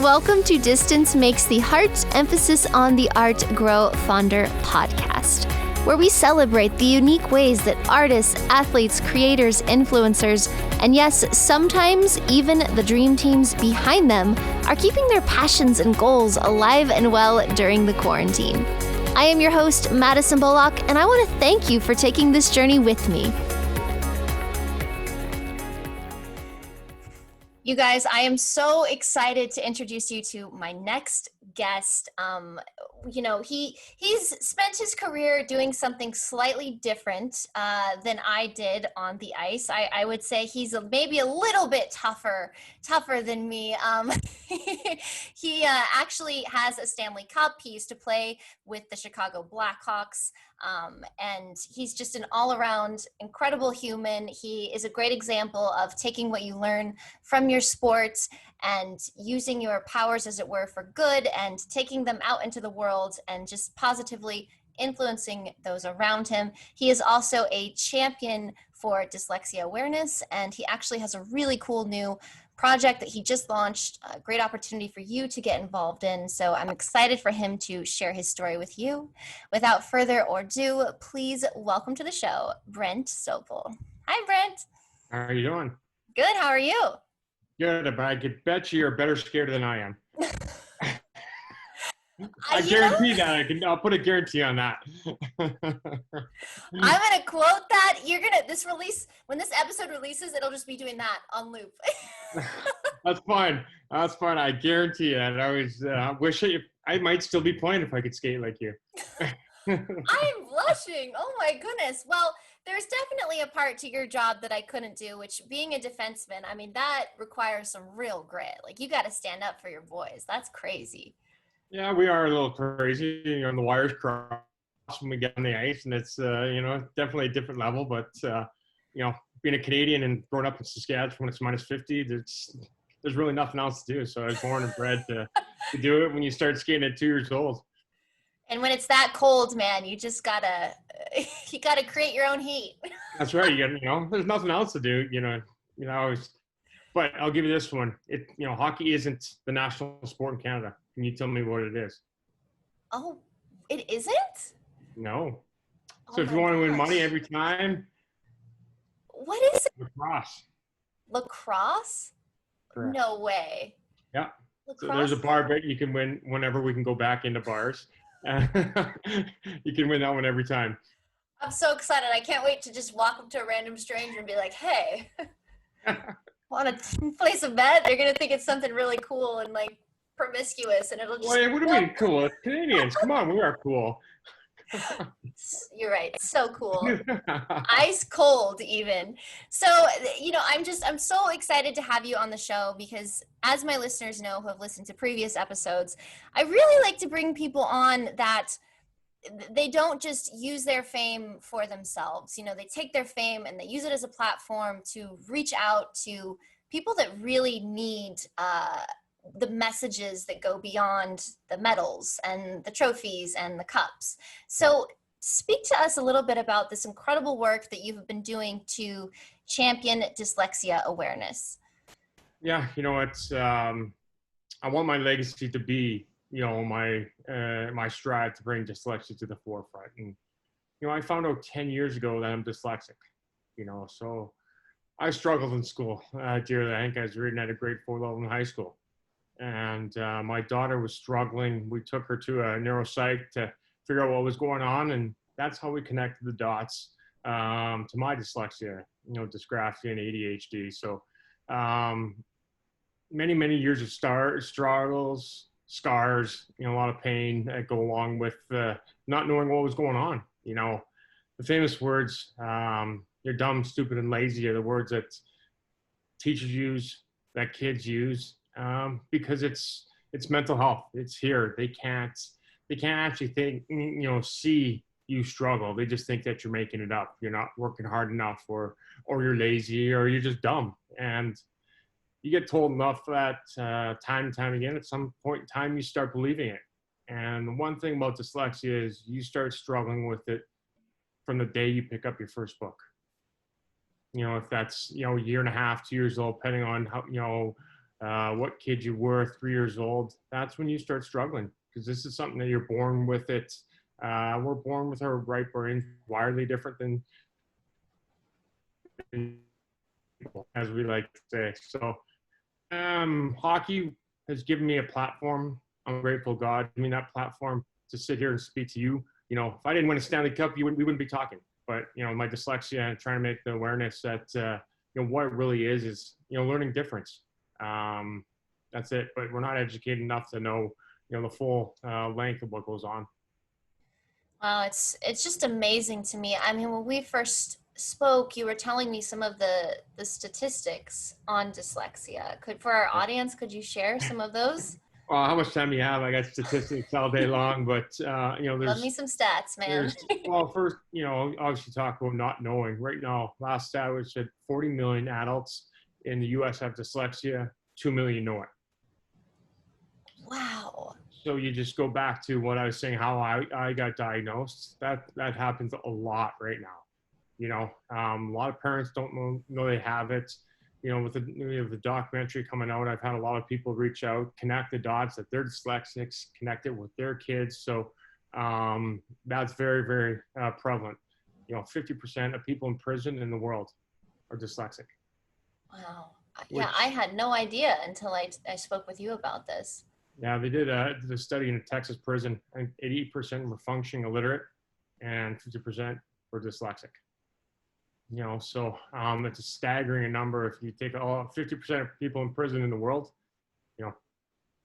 Welcome to Distance Makes the Heart, emphasis on the Art Grow Fonder podcast, where we celebrate the unique ways that artists, athletes, creators, influencers, and yes, sometimes even the dream teams behind them are keeping their passions and goals alive and well during the quarantine. I am your host, Madison Bullock, and I want to thank you for taking this journey with me. You guys, I am so excited to introduce you to my next guest. He's spent his career doing something slightly different than I did on the ice. I would say he's maybe a little bit tougher than me. He actually has a Stanley Cup. He used to play with the Chicago Blackhawks. And he's just an all-around incredible human. He is a great example of taking what you learn from your sport and using your powers, as it were, for good and taking them out into the world and just positively influencing those around him. He is also a champion for dyslexia awareness, and he actually has a really cool new project that he just launched, a great opportunity for you to get involved in. So I'm excited for him to share his story with you. Without further ado, please welcome to the show, Brent Sopel. Hi, Brent. How are you doing? Good. How are you? Good, but I could bet you're better scared than I am. I guarantee that. I'll put a guarantee on that. I'm gonna quote that. When this episode releases, it'll just be doing that on loop. That's fine. I guarantee it. I always wish I might still be playing if I could skate like you. I'm blushing. Oh my goodness. Well, there's definitely a part to your job that I couldn't do, which being a defenseman, I mean, that requires some real grit. Like, you got to stand up for your boys. That's crazy. Yeah, we are a little crazy. The wires cross when we get on the ice, and it's definitely a different level. But being a Canadian and growing up in Saskatchewan when it's minus 50, there's really nothing else to do. So I was born and bred to do it when you start skating at 2 years old. And when it's that cold, man, you just gotta create your own heat. That's right. There's nothing else to do. But I'll give you this one. Hockey isn't the national sport in Canada. Can you tell me what it is? Oh, it isn't? No. So if you want to win money every time. What is it? Lacrosse. Lacrosse? Correct. No way. Yeah. Lacrosse? So there's a bar bet you can win whenever we can go back into bars. You can win that one every time. I'm so excited. I can't wait to just walk up to a random stranger and be like, hey, want to place a bet? They're going to think it's something really cool and like promiscuous, and it'll just... Well, what do you mean cool? It's Canadians. Come on, we are cool. You're right. So cool. Ice cold even. So, I'm so excited to have you on the show because, as my listeners know who have listened to previous episodes, I really like to bring people on that they don't just use their fame for themselves. They take their fame and they use it as a platform to reach out to people that really need the messages that go beyond the medals and the trophies and the cups. So speak to us a little bit about this incredible work that you've been doing to champion dyslexia awareness. Yeah, it's I want my legacy to be, my stride to bring dyslexia to the forefront. And, I found out 10 years ago that I'm dyslexic, so I struggled in school. Dearly, I think I was reading at a grade 4 level in high school. And my daughter was struggling. We took her to a neuropsych to figure out what was going on, and that's how we connected the dots to my dyslexia, dysgraphia and ADHD. So many years of struggles, scars, a lot of pain that go along with not knowing what was going on. The famous words, you're dumb, stupid, and lazy are the words that teachers use, that kids use. Because it's mental health. It's here. They can't actually think, see you struggle. They just think that you're making it up. You're not working hard enough, or you're lazy, or you're just dumb. And you get told enough that time and time again, at some point in time, you start believing it. And the one thing about dyslexia is you start struggling with it from the day you pick up your first book. If that's, a year and a half, 2 years old, depending on how, what kid you were 3 years old, that's when you start struggling, because this is something that you're born with it. We're born with our right brain, wildly different than people, as we like to say. So hockey has given me a platform. I'm grateful God gave me that platform to sit here and speak to you. You know, if I didn't win a Stanley Cup, we wouldn't be talking. But, you know, my dyslexia and trying to make the awareness that, you know, what it really is, you know, learning difference. That's it. But we're not educated enough to know, you know, the full length of what goes on. Wow, it's just amazing to me. I mean, when we first spoke, you were telling me some of the statistics on dyslexia. For our audience, could you share some of those? Well, how much time do you have? I got statistics all day long, but you know, Love me some stats, man. well, first, you know, obviously talk about not knowing. Right now, last stat was that 40 million adults in the U.S. have dyslexia, 2 million know it. Wow. So you just go back to what I was saying, how I got diagnosed. That happens a lot right now. You know, a lot of parents don't know they have it. You know, with the documentary coming out, I've had a lot of people reach out, connect the dots that they're dyslexics, connect it with their kids. So that's very, very prevalent. You know, 50% of people in prison in the world are dyslexic. Wow. Yeah, I Which, had no idea until I spoke with you about this. yeah, they did a study in a Texas prison, and 80% were functioning illiterate and 50% were dyslexic. You know, so it's a staggering number. If you take all 50% of people in prison in the world, you know,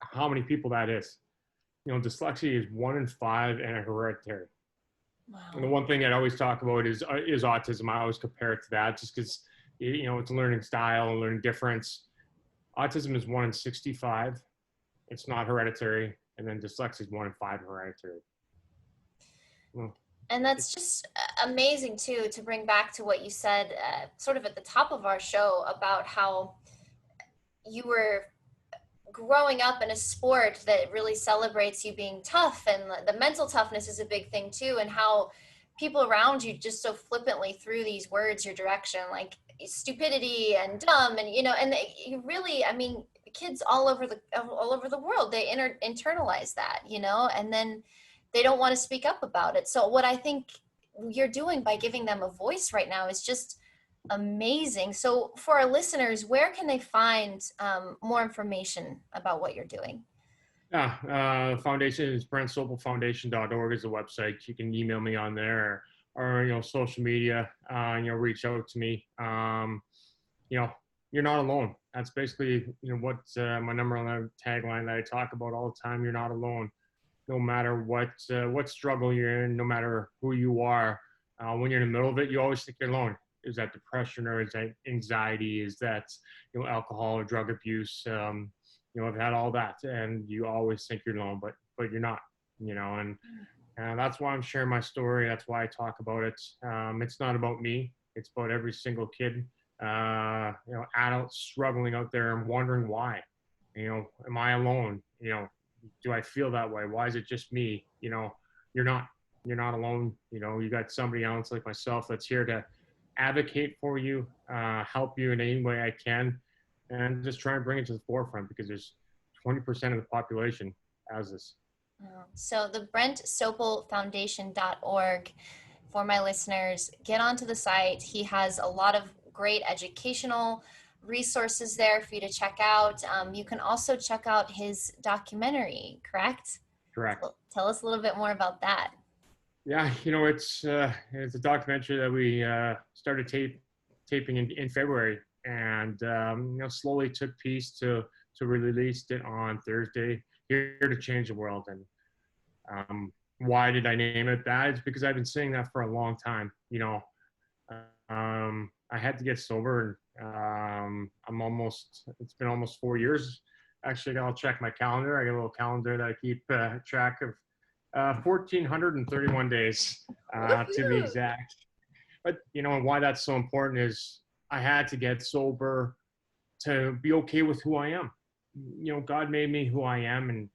how many people that is. You know, dyslexia is 1 in 5 and a hereditary. And the Wow. one thing I always talk about is autism. I always compare it to that, just because, you know, it's a learning style and learning difference. Autism is 1 in 65. It's not hereditary, and then dyslexia is 1 in 5 hereditary. Well, And that's just amazing too, to bring back to what you said sort of at the top of our show about how you were growing up in a sport that really celebrates you being tough, and the mental toughness is a big thing too, and how people around you just so flippantly threw these words your direction, like stupidity and dumb, and you know, and you really, I mean, kids all over the world, they internalize that, you know, and then they don't want to speak up about it. So what I think you're doing by giving them a voice right now is just amazing. So for our listeners, where can they find more information about what you're doing? yeah, foundation is Brent Sopel Foundation.org is the website. You can email me on there, or you know, social media. You know, reach out to me. You know, you're not alone. That's basically, you know, what my number on the tagline that I talk about all the time. You're not alone. No matter what struggle you're in, no matter who you are, when you're in the middle of it, you always think you're alone. Is that depression, or is that anxiety? Is that, you know, alcohol or drug abuse? You know, I've had all that, and you always think you're alone, but you're not. You know, and that's why I'm sharing my story. That's why I talk about it. It's not about me. It's about every single kid, you know, adults struggling out there and wondering why. You know, am I alone? You know, do I feel that way? Why is it just me? You know, you're not. You're not alone. You know, you got somebody else like myself that's here to advocate for you, help you in any way I can, and just try and bring it to the forefront, because there's 20% of the population has this. So the Brent Sopel Foundation.org, for my listeners, get onto the site. He has a lot of great educational resources there for you to check out. You can also check out his documentary, correct? Correct. Tell us a little bit more about that. Yeah, you know, it's a documentary that we started taping in February, and you know, slowly took piece to released it on Thursday. Here to change the world. And why did I name it that? It's because I've been saying that for a long time. You know, I had to get sober, and it's been almost 4 years. Actually, I'll check my calendar. I got a little calendar that I keep track of. 1,431 days to be exact. But you know, why that's so important is I had to get sober to be okay with who I am. You know, God made me who I am, and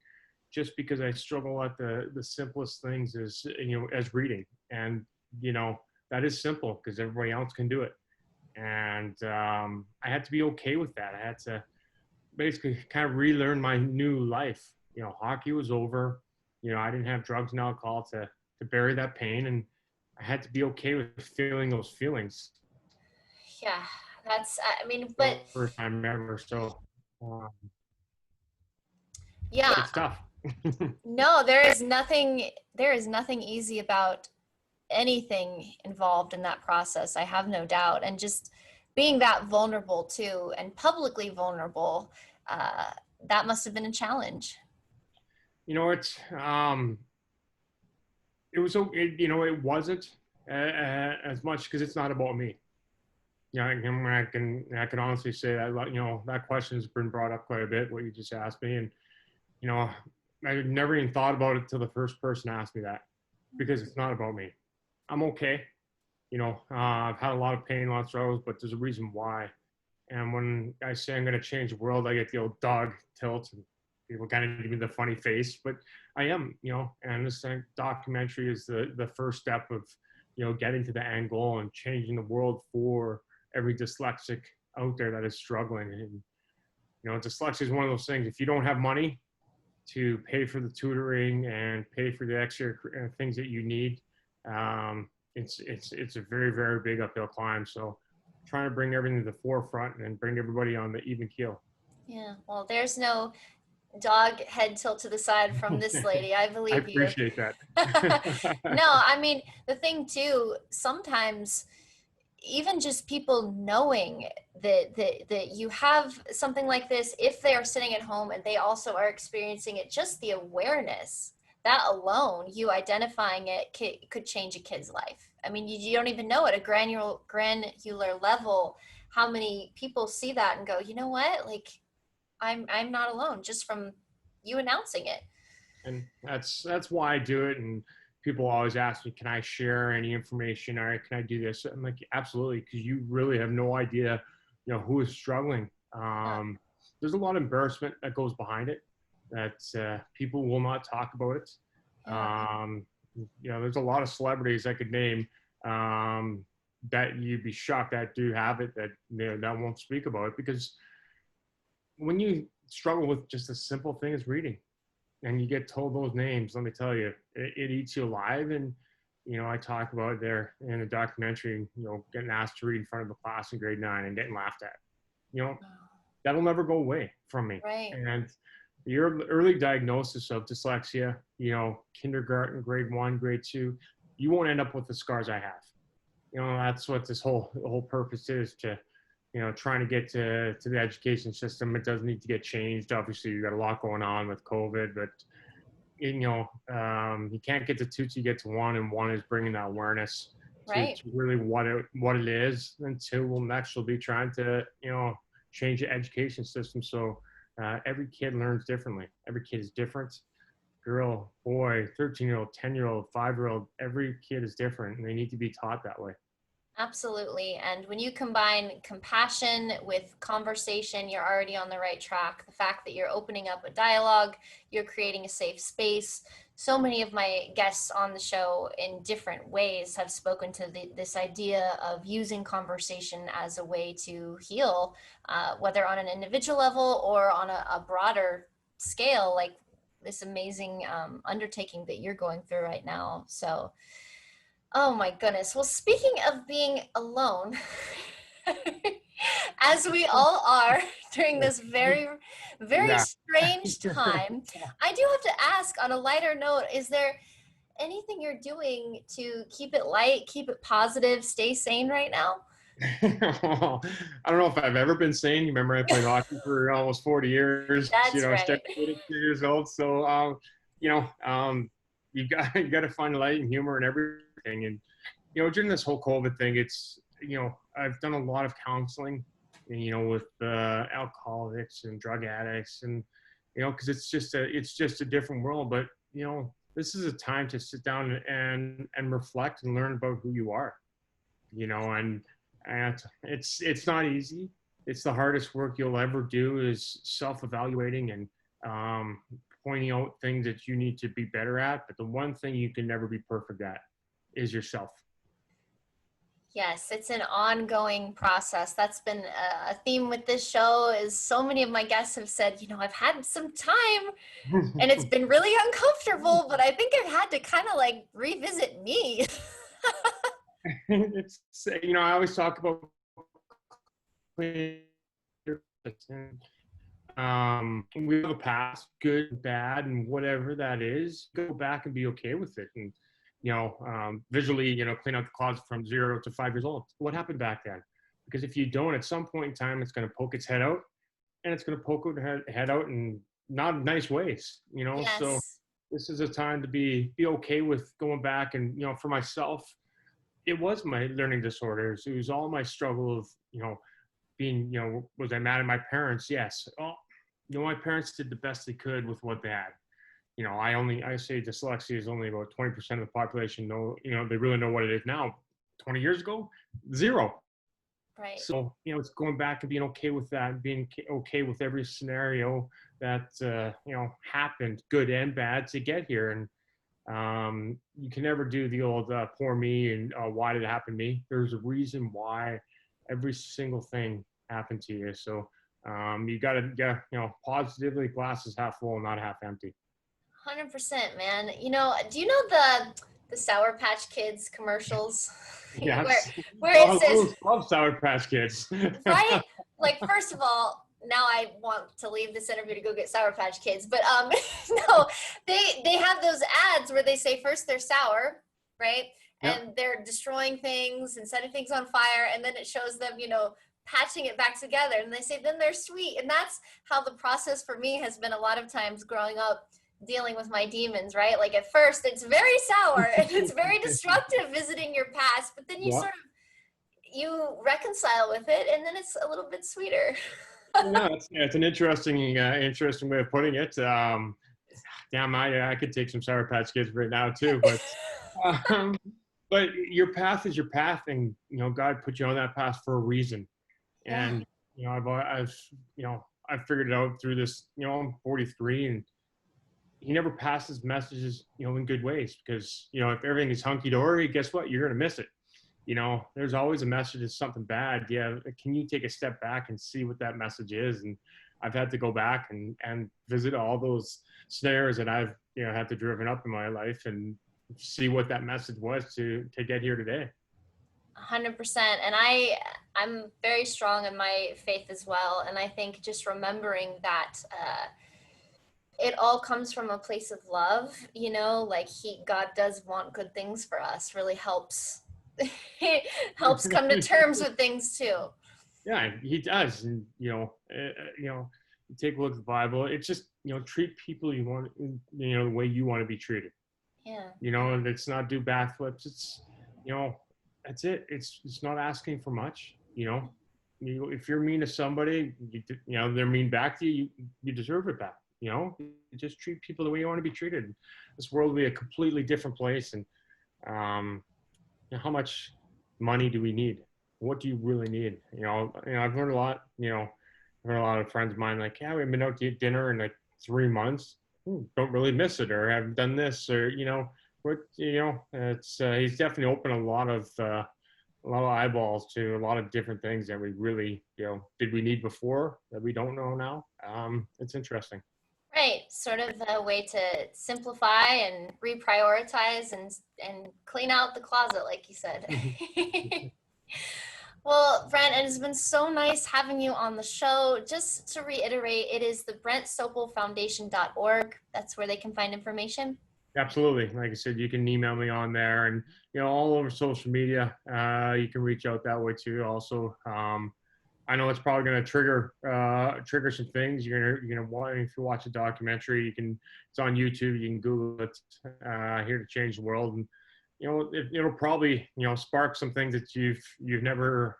just because I struggle at the simplest things is, you know, as reading, and you know, that is simple because everybody else can do it, and I had to be okay with that. I had to basically kind of relearn my new life. Hockey was over. I didn't have drugs and alcohol to bury that pain, and I had to be okay with feeling those feelings. Yeah, that's, I mean, but First time ever. So um, yeah, it's tough. no, there is nothing easy about anything involved in that process. I have no doubt. And just being that vulnerable too, and publicly vulnerable, uh, that must have been a challenge. It's it was it wasn't as much because it's not about me. I can honestly say that that question's been brought up quite a bit. What you just asked me, and you know I never even thought about it till the first person asked me that, because it's not about me. I'm okay. I've had a lot of pain, a lot of struggles, but there's a reason why. And when I say I'm going to change the world, I get the old dog tilt, and people kind of give me the funny face, but I am, and this documentary is the first step of, getting to the end goal and changing the world for every dyslexic out there that is struggling. And, dyslexia is one of those things. If you don't have money to pay for the tutoring and pay for the extra things that you need, it's a very, very big uphill climb. So trying to bring everything to the forefront and bring everybody on the even keel. Yeah, well, there's no dog head tilt to the side from this lady. I I believe you. appreciate that. No, I mean, the thing too, sometimes even just people knowing that you have something like this, if they are sitting at home and they also are experiencing it, just the awareness, that alone, you identifying it could change a kid's life. I mean, you don't even know at a granular level how many people see that and go, you know what, like I'm not alone, just from you announcing it. And that's why I do it. And people always ask me, can I share any information, or can I do this? I'm like, absolutely, because you really have no idea, who is struggling. Yeah. There's a lot of embarrassment that goes behind it, that people will not talk about it. Yeah. There's a lot of celebrities I could name, that you'd be shocked that do have it, that that won't speak about it, because when you struggle with just a simple thing as reading, and you get told those names, let me tell you, it eats you alive. And I talk about it there in a documentary, getting asked to read in front of a class in grade 9 and getting laughed at. That'll never go away from me. Right. And the early diagnosis of dyslexia, kindergarten, grade 1, grade 2, you won't end up with the scars I have. That's what this whole purpose is, to trying to get to the education system. It does need to get changed. Obviously, you got a lot going on with COVID, but you can't get to two till you get to one, and one is bringing that awareness Right. to really what it is, and two will next will be trying to change the education system. So every kid learns differently. Every kid is different. Girl, boy, 13-year-old, 10-year-old, 5-year-old, every kid is different, and they need to be taught that way. Absolutely. And when you combine compassion with conversation, you're already on the right track. The fact that you're opening up a dialogue, you're creating a safe space. So many of my guests on the show in different ways have spoken to this idea of using conversation as a way to heal, whether on an individual level or on a broader scale, like this amazing undertaking that you're going through right now. So, oh my goodness. Well, speaking of being alone, as we all are during this very, very Yeah. strange time, I do have to ask on a lighter note, is there anything you're doing to keep it light, keep it positive, stay sane right now? Well, I don't know if I've ever been sane. You remember I played hockey for almost 40 years. That's I started right. at 2 years old. So, you got to find light and humor in everything. And during this whole COVID thing, it's I've done a lot of counseling, with alcoholics and drug addicts, and because it's just a different world. But this is a time to sit down and reflect and learn about who you are. And it's not easy. It's the hardest work you'll ever do, is self-evaluating and pointing out things that you need to be better at. But the one thing you can never be perfect at is yourself. Yes, it's an ongoing process. That's been a theme with this show is so many of my guests have said, I've had some time and it's been really uncomfortable, but I think I've had to kind of like revisit me. It's, I always talk about clean we have a past, good, bad, and whatever that is, go back and be okay with it. And, visually, clean out the closet from 0 to 5 years old. What happened back then? Because if you don't, at some point in time, it's going to poke its head out, and it's going to poke its head out in not nice ways, So Yes. this is a time to be okay with going back. And, for myself, it was my learning disorders. It was all my struggle of, being, was I mad at my parents? Yes. Oh, my parents did the best they could with what they had. I say dyslexia is only about 20% of the population know, they really know what it is now. 20 years ago, 0. Right. So, it's going back and being okay with that, being okay with every scenario that, happened, good and bad, to get here. And you can never do the old poor me and why did it happen to me? There's a reason why every single thing happened to you. So you got to get, positively, glasses half full, not half empty. 100%, man. Do you know the Sour Patch Kids commercials where Yes. where it I says, love Sour Patch Kids. right? Like, first of all, now I want to leave this interview to go get Sour Patch Kids, but no, they have those ads where they say first they're sour, right? Yep. And they're destroying things and setting things on fire, and then it shows them, patching it back together, and they say then they're sweet. And that's how the process for me has been a lot of times growing up, dealing with my demons, right? Like, at first it's very sour and it's very destructive visiting your past, but then you Yeah. sort of you reconcile with it, and then it's a little bit sweeter. No, it's an interesting way of putting it. Damn, I could take some Sour Patch Kids right now too, um, but your path is your path, and God put you on that path for a reason. Yeah. And I've figured it out through this. I'm 43, and He never passes messages, in good ways, because if everything is hunky dory, guess what? You're gonna miss it. There's always a message of something bad. Yeah, can you take a step back and see what that message is? And I've had to go back and visit all those snares that I've had to driven up in my life and see what that message was to get here today. 100%. And I'm very strong in my faith as well, and I think just remembering that it all comes from a place of love, like God does want good things for us, really helps. It helps come to terms with things too. Yeah, He does. And you take a look at the Bible. It's just treat people the way you want to be treated. Yeah. And it's not do backflips. It's that's it. It's not asking for much. If you're mean to somebody, they're mean back to you. You deserve it back. You just treat people the way you want to be treated. This world will be a completely different place. And how much money do we need? What do you really need? I've learned a lot. I've heard a lot of friends of mine like, yeah, we've been out to eat dinner in like 3 months. Don't really miss it, or haven't done this, or what. It's he's definitely opened a lot of eyeballs to a lot of different things that we really did we need before that we don't know now. It's interesting. Right. Sort of a way to simplify and reprioritize and clean out the closet, like you said. Well, Brent, it has been so nice having you on the show. Just to reiterate, it is the BrentSopelFoundation.org. That's where they can find information. Absolutely. Like I said, you can email me on there, and all over social media. You can reach out that way too. Also, I know it's probably going to trigger some things. You're gonna want, if you watch a documentary, it's on YouTube. You can Google it. Here to Change the World, and it'll probably spark some things that you've never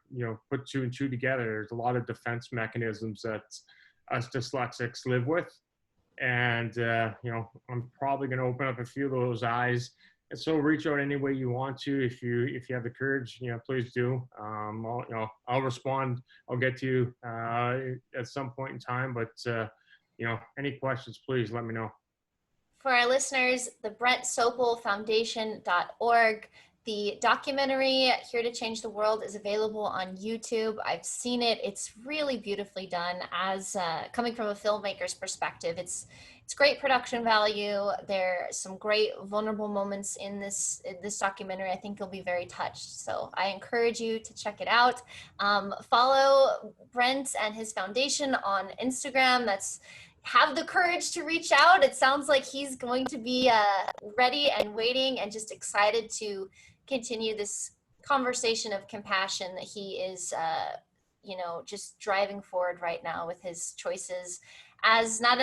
put two and two together. There's a lot of defense mechanisms that us dyslexics live with. And I'm probably going to open up a few of those eyes. And so reach out any way you want to. If you have the courage, please do. I'll respond. I'll get to you at some point in time. But any questions, please let me know. For our listeners, the BrentSopelFoundation.org. The documentary, Here to Change the World, is available on YouTube. I've seen it. It's really beautifully done. As coming from a filmmaker's perspective, it's great production value. There are some great vulnerable moments in this documentary. I think you'll be very touched. So I encourage you to check it out. Follow Brent and his foundation on Instagram. Have the courage to reach out. It sounds like he's going to be ready and waiting and just excited to continue this conversation of compassion that he is, just driving forward right now with his choices as not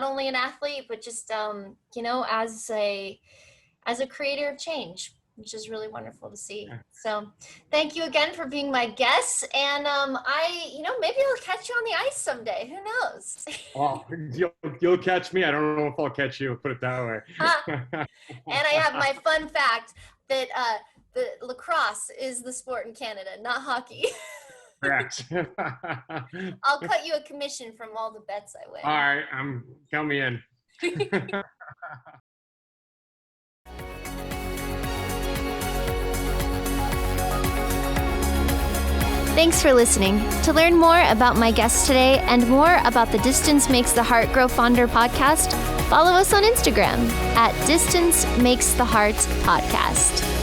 only an athlete, but just, as a creator of change, which is really wonderful to see. So thank you again for being my guest. And maybe I'll catch you on the ice someday. Who knows? Oh, you'll catch me. I don't know if I'll catch you, put it that way. And I have my fun fact that the lacrosse is the sport in Canada, not hockey. Correct. I'll cut you a commission from all the bets I win. All right, count me in. Thanks for listening. To learn more about my guest today and more about the Distance Makes the Heart Grow Fonder podcast, follow us on Instagram at Distance Makes the Heart Podcast.